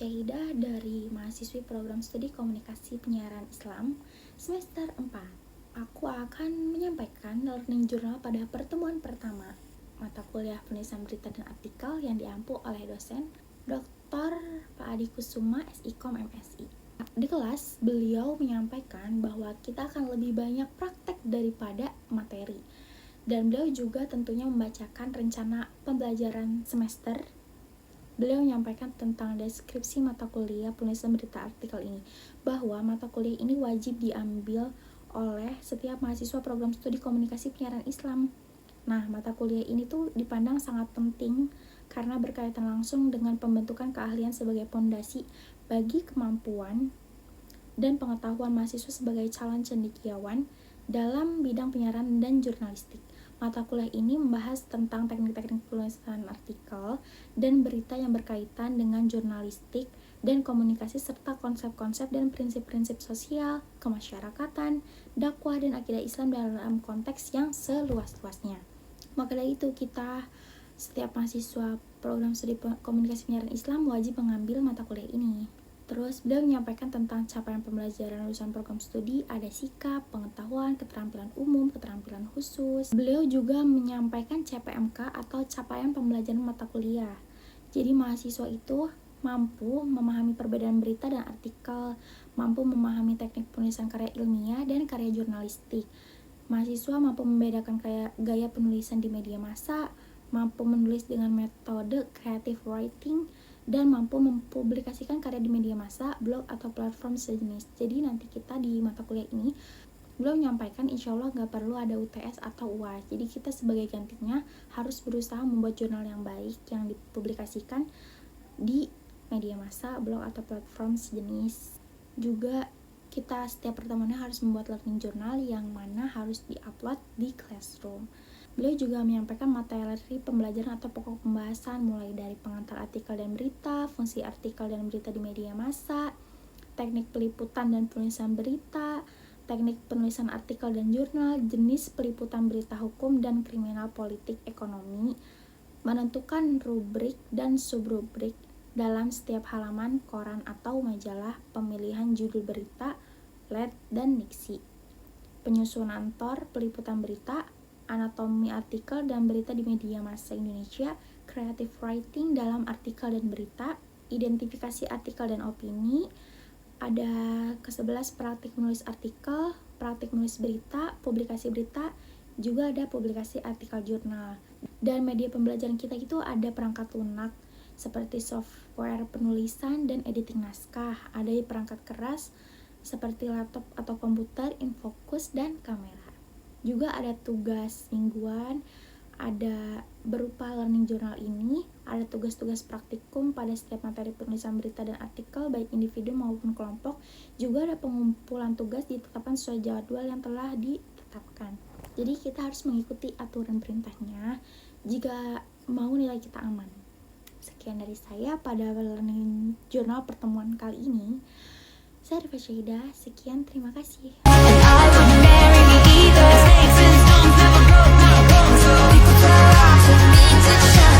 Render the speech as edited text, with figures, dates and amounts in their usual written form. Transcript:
Syahidah dari mahasiswi program studi komunikasi penyiaran Islam semester 4. Aku akan menyampaikan learning journal pada pertemuan pertama mata kuliah penulisan berita dan artikel yang diampu oleh dosen Dr. Pak Adi Kusuma, SIKOM MSI. Di kelas, beliau menyampaikan bahwa kita akan lebih banyak praktek daripada materi. Dan beliau juga tentunya membacakan rencana pembelajaran semester. Beliau menyampaikan tentang deskripsi mata kuliah penulisan berita artikel ini, bahwa mata kuliah ini wajib diambil oleh setiap mahasiswa program studi komunikasi penyiaran Islam. Nah, mata kuliah ini tuh dipandang sangat penting karena berkaitan langsung dengan pembentukan keahlian sebagai pondasi bagi kemampuan dan pengetahuan mahasiswa sebagai calon cendekiawan dalam bidang penyiaran dan jurnalistik. Mata kuliah ini membahas tentang teknik-teknik penulisan artikel dan berita yang berkaitan dengan jurnalistik dan komunikasi serta konsep-konsep dan prinsip-prinsip sosial, kemasyarakatan, dakwah dan akidah Islam dalam konteks yang seluas-luasnya. Maka dari itu setiap mahasiswa program studi komunikasi penyiaran Islam wajib mengambil mata kuliah ini. Terus beliau menyampaikan tentang capaian pembelajaran lulusan program studi, ada sikap, pengetahuan, keterampilan umum, keterampilan khusus. Beliau juga menyampaikan CPMK atau capaian pembelajaran mata kuliah. Jadi mahasiswa itu mampu memahami perbedaan berita dan artikel, mampu memahami teknik penulisan karya ilmiah dan karya jurnalistik. Mahasiswa mampu membedakan gaya penulisan di media massa, mampu menulis dengan metode creative writing, dan mampu mempublikasikan karya di media massa, blog, atau platform sejenis. Jadi nanti kita di mata kuliah ini belum menyampaikan insya Allah nggak perlu ada UTS atau UAS. Jadi kita sebagai gantinya harus berusaha membuat jurnal yang baik yang dipublikasikan di media massa, blog, atau platform sejenis. Juga kita setiap pertemuannya harus membuat learning journal yang mana harus diupload di Classroom. Beliau juga menyampaikan materi pembelajaran atau pokok pembahasan mulai dari pengantar artikel dan berita, fungsi artikel dan berita di media massa, teknik peliputan dan penulisan berita, teknik penulisan artikel dan jurnal, jenis peliputan berita hukum dan kriminal politik ekonomi, menentukan rubrik dan subrubrik dalam setiap halaman koran atau majalah, pemilihan judul berita, LED, dan diksi, penyusunan tor peliputan berita, anatomi artikel dan berita di media massa Indonesia, creative writing dalam artikel dan berita, identifikasi artikel dan opini, ada ke-11 praktik menulis artikel, praktik menulis berita, publikasi berita, juga ada publikasi artikel jurnal. Dan media pembelajaran kita itu ada perangkat lunak seperti software penulisan dan editing naskah, ada perangkat keras seperti laptop atau komputer, infocus, dan kamera. Juga ada tugas mingguan, ada berupa learning journal ini, ada tugas-tugas praktikum pada setiap materi penulisan berita dan artikel baik individu maupun kelompok. Juga ada pengumpulan tugas ditetapkan sesuai jadwal yang telah ditetapkan. Jadi kita harus mengikuti aturan perintahnya jika mau nilai kita aman. Sekian dari saya pada learning journal pertemuan kali ini. Saya Rifa Syahidah, sekian, terima kasih. Snakes and stones never broke my bones, so people try to me to shine.